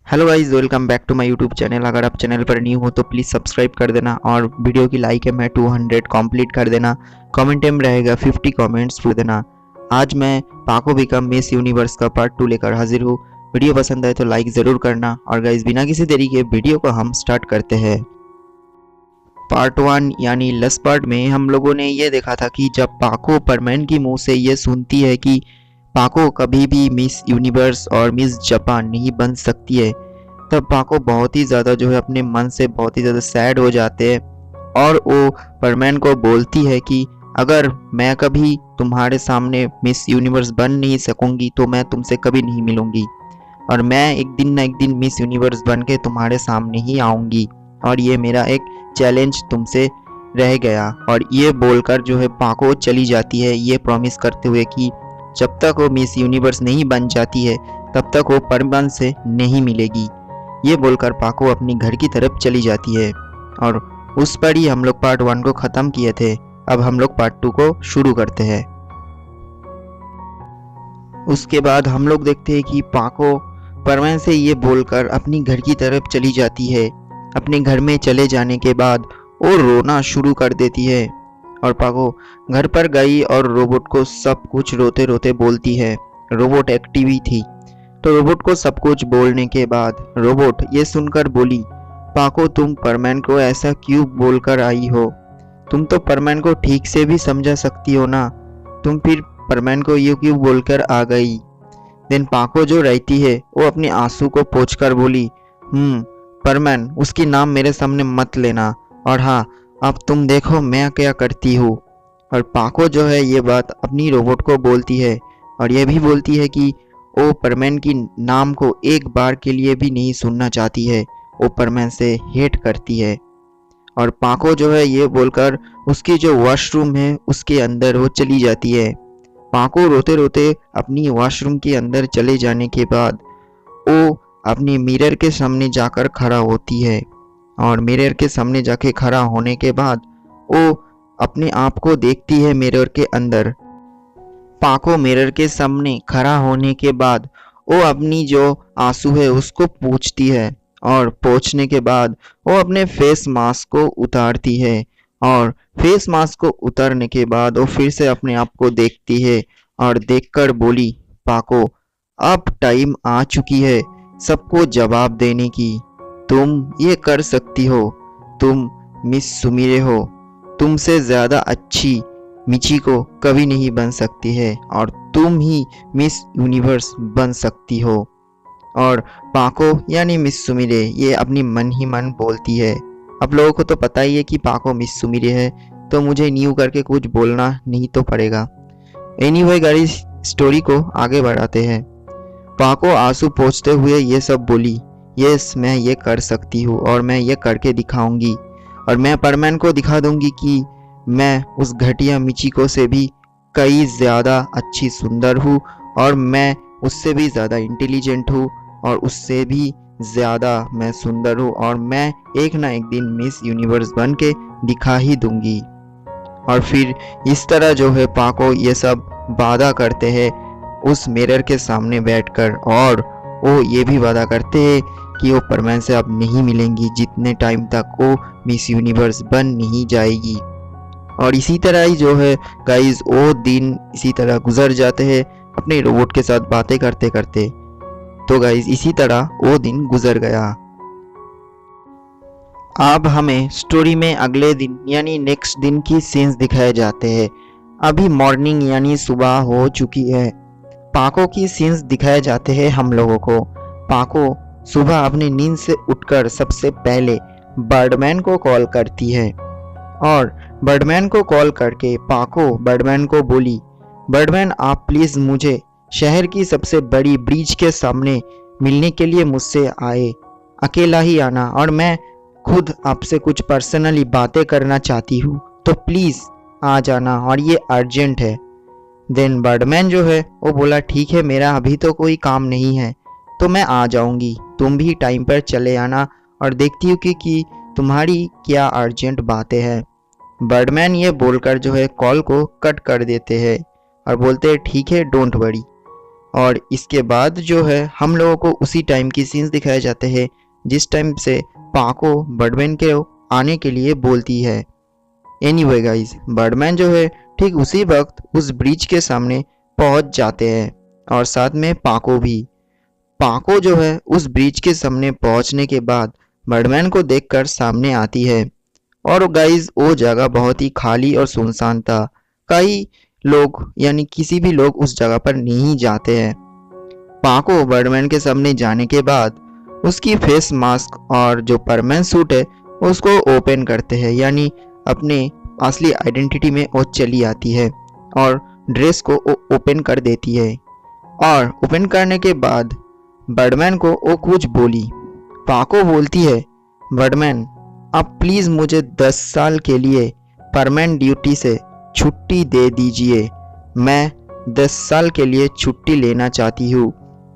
Hello guys, welcome back to my YouTube channel. अगर आप channel पर न्यू हो तो प्लीज़ सब्सक्राइब कर देना और वीडियो की लाइक है मैं 200 कंप्लीट कर देना। कमेंट टाइम रहेगा 50 कमेंट्स कर देना। आज मैं पाको बिकम मिस यूनिवर्स का पार्ट 2 लेकर हाजिर हूँ। वीडियो पसंद आए तो लाइक ज़रूर करना। और गाइस, बिना किसी देरी के वीडियो को हम स्टार्ट करते हैं। पार्ट 1 यानी लस्ट पार्ट में हम लोगों ने ये देखा था कि जब पाको परमैन की मुंह से ये सुनती है कि पाको कभी भी मिस यूनिवर्स और मिस जापान नहीं बन सकती है, तब पाको बहुत ही ज़्यादा जो है अपने मन से बहुत ही ज़्यादा सैड हो जाते हैं और वो परमैन को बोलती है कि अगर मैं कभी तुम्हारे सामने मिस यूनिवर्स बन नहीं सकूंगी तो मैं तुमसे कभी नहीं मिलूंगी और मैं एक दिन ना एक दिन मिस यूनिवर्स बन के तुम्हारे सामने ही आऊंगी और ये मेरा एक चैलेंज तुमसे रह गया। और ये बोलकर जो है पाको चली जाती है, ये प्रॉमिस करते हुए कि जब तक वो मिस यूनिवर्स नहीं बन जाती है तब तक वो परमैन से नहीं मिलेगी। ये बोलकर पाको अपनी घर की तरफ चली जाती है और उस पर ही हम लोग पार्ट 1 को ख़त्म किए थे। अब हम लोग पार्ट 2 को शुरू करते हैं। उसके बाद हम लोग देखते हैं कि पाको परमैन से ये बोलकर अपनी घर की तरफ चली जाती है। अपने घर में चले जाने के बाद वो रोना शुरू कर देती है और पाको घर पर गई और रोबोट को सब कुछ रोते रोते बोलती है। रोबोट एक्टिव ही थी तो रोबोट को सब कुछ बोलने के बाद रोबोट ये सुनकर बोली, पाको तुम परमैन को ऐसा क्यों बोलकर आई हो? तुम तो परमैन को ठीक से भी समझा सकती हो ना, तुम फिर परमैन को ये क्यों बोलकर आ गई? देन पाको जो रहती है वो अपने आंसू को पोंछकर बोली, परमैन उसकी नाम मेरे सामने मत लेना और हाँ, अब तुम देखो मैं क्या करती हूँ। और पाको जो है ये बात अपनी रोबोट को बोलती है और ये भी बोलती है कि वो परमैन की नाम को एक बार के लिए भी नहीं सुनना चाहती है, वो परमैन से हेट करती है। और पाको जो है ये बोलकर उसकी जो वॉशरूम है उसके अंदर वो चली जाती है। पाको रोते रोते अपनी वॉशरूम के अंदर चले जाने के बाद वो अपनी मिरर के सामने जाकर खड़ा होती है और मिरर के सामने जाके खड़ा होने के बाद वो अपने आप को देखती है मिरर के अंदर। पाको मिरर के सामने खड़ा होने के बाद वो अपनी जो आंसू है उसको पोंछती है और पोंछने के बाद वो अपने फेस मास्क को उतारती है और फेस मास्क को उतारने के बाद वो फिर से अपने आप को देखती है और देखकर बोली, पाको अब टाइम आ चुकी है सबको जवाब देने की। तुम ये कर सकती हो, तुम मिस सुमिरे हो, तुमसे ज़्यादा अच्छी मिचिको कभी नहीं बन सकती है और तुम ही मिस यूनिवर्स बन सकती हो। और पाको यानी मिस सुमिरे ये अपनी मन ही मन बोलती है। आप लोगों को तो पता ही है कि पाको मिस सुमिरे है, तो मुझे न्यू करके कुछ बोलना नहीं तो पड़ेगा। एनीवे गाइस, स्टोरी को आगे बढ़ाते हैं। पाको आंसू पोंछते हुए ये सब बोली, यस मैं ये कर सकती हूँ और मैं ये करके दिखाऊंगी और मैं परमैन को दिखा दूंगी कि मैं उस घटिया मिचिको से भी कई ज़्यादा अच्छी सुंदर हूँ और मैं उससे भी ज़्यादा इंटेलिजेंट हूँ और उससे भी ज़्यादा मैं सुंदर हूँ और मैं एक ना एक दिन मिस यूनिवर्स बन के दिखा ही दूंगी। और फिर इस तरह जो है पाको ये सब वादा करते हैं उस मिरर के सामने बैठकर और वो ये भी वादा करते हैं कि वो परमैन से अब नहीं मिलेंगी जितने टाइम तक वो मिस यूनिवर्स बन नहीं जाएगी। और इसी तरह ही जो है गाइस वो दिन इसी तरह गुजर जाते हैं अपने रोबोट के साथ बातें करते करते। तो गाइस इसी तरह वो दिन गुजर गया। अब हमें स्टोरी में अगले दिन यानी नेक्स्ट दिन की सीन्स दिखाए जाते हैं। अभी मॉर्निंग यानी सुबह हो चुकी है। पाको की सीन्स दिखाए जाते हैं हम लोगों को। पाको सुबह अपनी नींद से उठकर सबसे पहले बर्डमैन को कॉल करती है और बर्डमैन को कॉल करके पाको बर्डमैन को बोली, बर्डमैन आप प्लीज़ मुझे शहर की सबसे बड़ी ब्रिज के सामने मिलने के लिए मुझसे आए, अकेला ही आना और मैं खुद आपसे कुछ पर्सनली बातें करना चाहती हूँ, तो प्लीज़ आ जाना और ये अर्जेंट है। देन बर्डमैन जो है वो बोला, ठीक है मेरा अभी तो कोई काम नहीं है तो मैं आ जाऊंगी, तुम भी टाइम पर चले आना और देखती हूँ कि तुम्हारी क्या अर्जेंट बातें हैं। बर्डमैन ये बोलकर जो है कॉल को कट कर देते हैं और बोलते हैं ठीक है डोंट वरी। और इसके बाद जो है हम लोगों को उसी टाइम की सीन्स दिखाए जाते हैं जिस टाइम से पाको बर्डमैन के आने के लिए बोलती है। एनीवे गाइस, बर्डमैन जो है ठीक उसी वक्त उस ब्रिज के सामने पहुंच जाते हैं और साथ में पाको भी। पाको जो है उस ब्रिज के सामने पहुंचने के बाद बर्डमैन को देखकर सामने आती है और गाइस वो जगह बहुत ही खाली और सुनसान था। कई लोग यानी किसी भी लोग उस जगह पर नहीं जाते हैं। पाको बर्डमैन के सामने जाने के बाद उसकी फेस मास्क और जो परमानेंट सूट है उसको ओपन करते हैं, यानी अपने असली आइडेंटिटी में वो चली आती है और ड्रेस को ओपन कर देती है। और ओपन करने के बाद बर्डमैन को वो कुछ बोली। पाको बोलती है, बर्डमैन आप प्लीज़ मुझे 10 साल के लिए परमानेंट ड्यूटी से छुट्टी दे दीजिए। मैं 10 साल के लिए छुट्टी लेना चाहती हूँ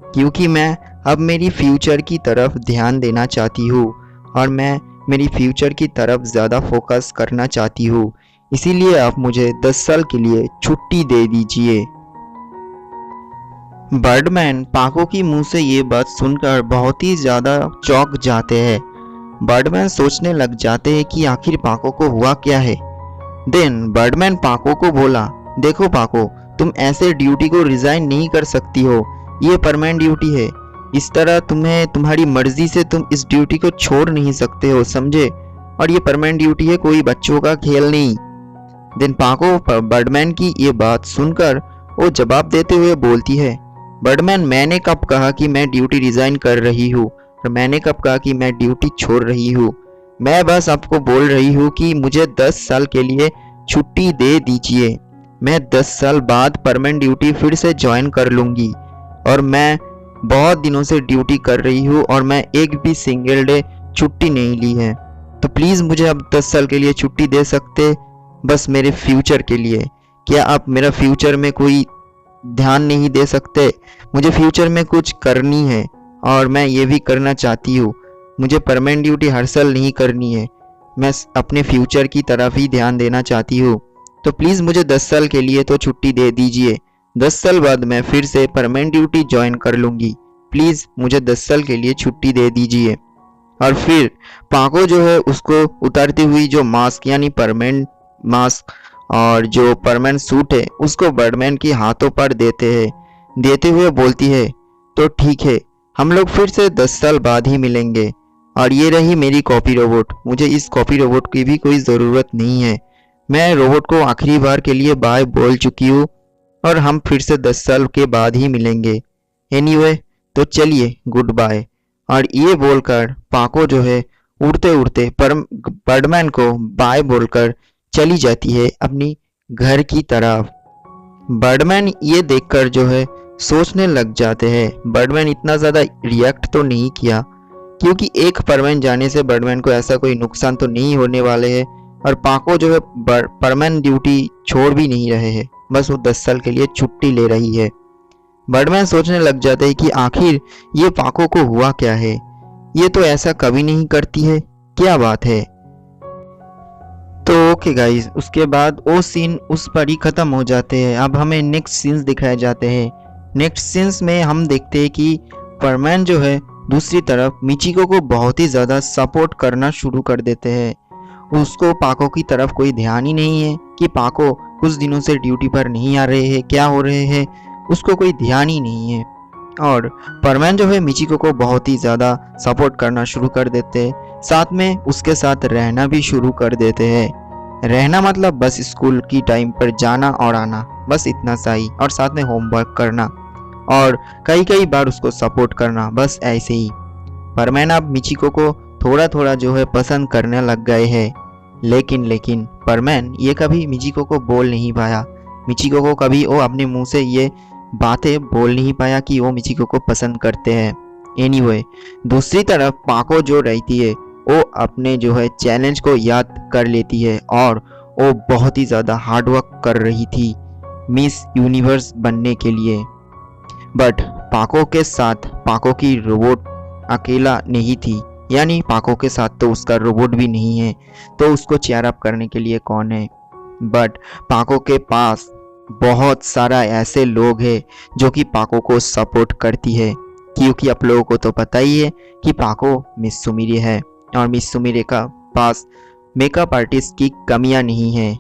क्योंकि मैं अब मेरी फ्यूचर की तरफ ध्यान देना चाहती हूँ और मैं मेरी फ्यूचर की तरफ ज़्यादा फोकस करना चाहती हूँ। इसीलिए आप मुझे 10 साल के लिए छुट्टी दे दीजिए। बर्डमैन पाको की मुंह से ये बात सुनकर बहुत ही ज़्यादा चौंक जाते हैं। बर्डमैन सोचने लग जाते हैं कि आखिर पाको को हुआ क्या है। देन बर्डमैन पाको को बोला, देखो पाको, तुम ऐसे ड्यूटी को रिजाइन नहीं कर सकती हो, ये परमानेंट ड्यूटी है। इस तरह तुम्हें तुम्हारी मर्जी से तुम इस ड्यूटी को छोड़ नहीं सकते हो, समझे? और ये परमानेंट ड्यूटी है, कोई बच्चों का खेल नहीं। देन पाको बर्डमैन की ये बात सुनकर वो जवाब देते हुए बोलती है, बर्डमैन मैंने कब कहा कि मैं ड्यूटी रिजाइन कर रही हूँ और मैंने कब कहा कि मैं ड्यूटी छोड़ रही हूँ? मैं बस आपको बोल रही हूँ कि मुझे 10 साल के लिए छुट्टी दे दीजिए। मैं 10 साल बाद परमानेंट ड्यूटी फिर से ज्वाइन कर लूँगी और मैं बहुत दिनों से ड्यूटी कर रही हूँ और मैं एक भी सिंगल डे छुट्टी नहीं ली है। तो प्लीज़ मुझे अब 10 साल के लिए छुट्टी दे सकते, बस मेरे फ्यूचर के लिए। क्या आप मेरा फ्यूचर में कोई ध्यान नहीं दे सकते? मुझे फ्यूचर में कुछ करनी है और मैं ये भी करना चाहती हूँ। मुझे परमानेंट ड्यूटी हर साल नहीं करनी है, मैं अपने फ्यूचर की तरफ ही ध्यान देना चाहती हूँ। तो प्लीज़ मुझे 10 साल के लिए तो छुट्टी दे दीजिए। 10 साल बाद मैं फिर से परमानेंट ड्यूटी ज्वाइन कर लूँगी। प्लीज़ मुझे 10 साल के लिए छुट्टी दे दीजिए। और फिर पाको जो है उसको उतारती हुई जो मास्क यानी परमानेंट मास्क और जो परमानेंट सूट है उसको बर्डमैन के हाथों पर देते हुए बोलती है, तो ठीक है, हम लोग फिर से 10 साल बाद ही मिलेंगे। और ये रही मेरी कॉपी रोबोट। मुझे इस कॉपी रोबोट की भी कोई ज़रूरत नहीं है। मैं रोबोट को आखिरी बार के लिए बाय बोल चुकी हूँ और हम फिर से 10 साल के बाद ही मिलेंगे। एनीवे, तो चलिए गुड बाय। और ये बोलकर पाको जो है उड़ते उड़ते बर्डमैन को बाय बोलकर चली जाती है अपनी घर की तरफ। बर्डमैन ये देखकर जो है सोचने लग जाते हैं। बर्डमैन इतना ज़्यादा रिएक्ट तो नहीं किया क्योंकि एक परमानेंट जाने से बर्डमैन को ऐसा कोई नुकसान तो नहीं होने वाले है और पाको जो है परमानेंट ड्यूटी छोड़ भी नहीं रहे हैं, बस वो 10 साल के लिए छुट्टी ले रही है। बर्डमैन सोचने लग जाते हैं कि आखिर ये पाको को हुआ क्या है, ये तो ऐसा कभी नहीं करती है, क्या बात है। तो ओके गाइस, उसके बाद वो सीन उस पर ही खत्म हो जाते हैं। अब हमें नेक्स्ट सीन्स दिखाए जाते हैं। नेक्स्ट सीन्स में हम देखते हैं कि परमैन जो है दूसरी तरफ मिचिको को बहुत ही ज़्यादा सपोर्ट करना शुरू कर देते हैं। उसको पाको की तरफ कोई ध्यान ही नहीं है कि पाको कुछ दिनों से ड्यूटी पर नहीं आ रहे हैं, क्या हो रहे हैं, उसको कोई ध्यान ही नहीं है। और परमैन जो है मिचिको को बहुत ही ज़्यादा सपोर्ट करना शुरू कर देते हैं, साथ में उसके साथ रहना भी शुरू कर देते हैं। रहना मतलब बस स्कूल की टाइम पर जाना और आना, बस इतना सा ही, और साथ में होमवर्क करना और कई बार उसको सपोर्ट करना, बस ऐसे ही। परमैन अब मिचिको को थोड़ा थोड़ा जो है पसंद करने लग गए हैं। लेकिन परमैन ये कभी मिचिको को बोल नहीं पाया। मिचिको को कभी वो अपने मुंह से ये बातें बोल नहीं पाया कि वो मिचिको को पसंद करते हैं। एनीवे, दूसरी तरफ पाको जो रहती है वो अपने जो है चैलेंज को याद कर लेती है और वो बहुत ही ज़्यादा हार्डवर्क कर रही थी मिस यूनिवर्स बनने के लिए। बट पाको के साथ पाको की रोबोट अकेला नहीं थी, यानी पाको के साथ तो उसका रोबोट भी नहीं है, तो उसको चेयर अप करने के लिए कौन है। बट पाको के पास बहुत सारा ऐसे लोग हैं जो कि पाको को सपोर्ट करती है, क्योंकि आप लोगों को तो पता ही है कि पाको मिस सुमीरे है और मिस सुमीरे का पास मेकअप आर्टिस्ट की कमियां नहीं है।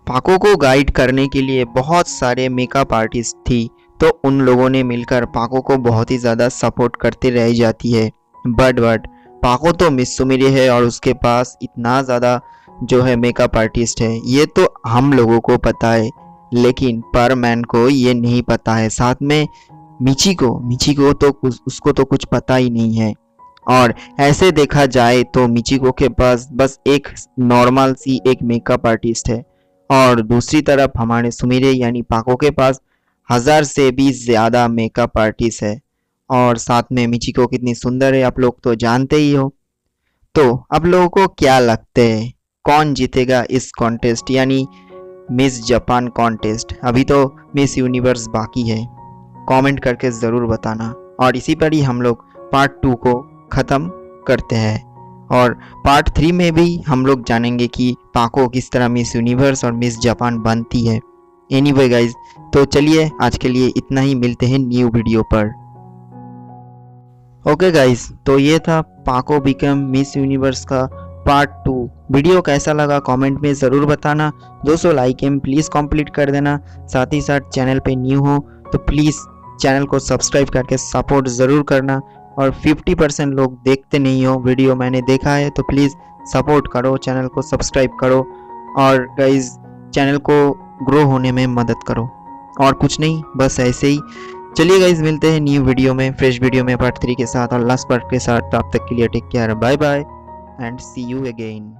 पाको को गाइड करने के लिए बहुत सारे मेकअप आर्टिस्ट थी, तो उन लोगों ने मिलकर पाको को बहुत ही ज़्यादा सपोर्ट करते रह जाती है। बट पाको तो मिस सुमीरे है और उसके पास इतना ज़्यादा जो है मेकअप आर्टिस्ट है, ये तो हम लोगों को पता है, लेकिन पर मैन को ये नहीं पता है। साथ में मिची को तो उसको तो कुछ पता ही नहीं है। और ऐसे देखा जाए तो मिचिको के पास बस एक नॉर्मल सी एक मेकअप आर्टिस्ट है, और दूसरी तरफ हमारे सुमीरे यानी पाको के पास 1000 से भी ज़्यादा मेकअप आर्टिस्ट है। और साथ में मिचिको कितनी सुंदर है आप लोग तो जानते ही हो। तो आप लोगों को क्या लगता है कौन जीतेगा इस कॉन्टेस्ट यानी मिस जापान कॉन्टेस्ट? अभी तो मिस यूनिवर्स बाकी है, कमेंट करके ज़रूर बताना। और इसी पर ही हम लोग पार्ट 2 को ख़त्म करते हैं, और पार्ट 3 में भी हम लोग जानेंगे कि पाको किस तरह मिस यूनिवर्स और मिस जापान बनती है। एनीवे गाइज, तो चलिए आज के लिए इतना ही, मिलते हैं न्यू वीडियो पर। ओके गाइज, तो ये था पाको बिकम मिस यूनिवर्स का पार्ट 2। वीडियो कैसा लगा कमेंट में ज़रूर बताना। 200 लाइक एम प्लीज़ कंप्लीट कर देना। साथ ही साथ चैनल पे न्यू हो तो प्लीज़ चैनल को सब्सक्राइब करके सपोर्ट ज़रूर करना। और 50% लोग देखते नहीं हो वीडियो, मैंने देखा है, तो प्लीज़ सपोर्ट करो, चैनल को सब्सक्राइब करो और गाइज चैनल को ग्रो होने में मदद करो। और कुछ नहीं, बस ऐसे ही। चलिए गाइज, मिलते हैं न्यू वीडियो में, फ्रेश वीडियो में पार्ट 3 के साथ और लास्ट पार्ट के साथ। तब तक के लिए take care, bye bye and see you again.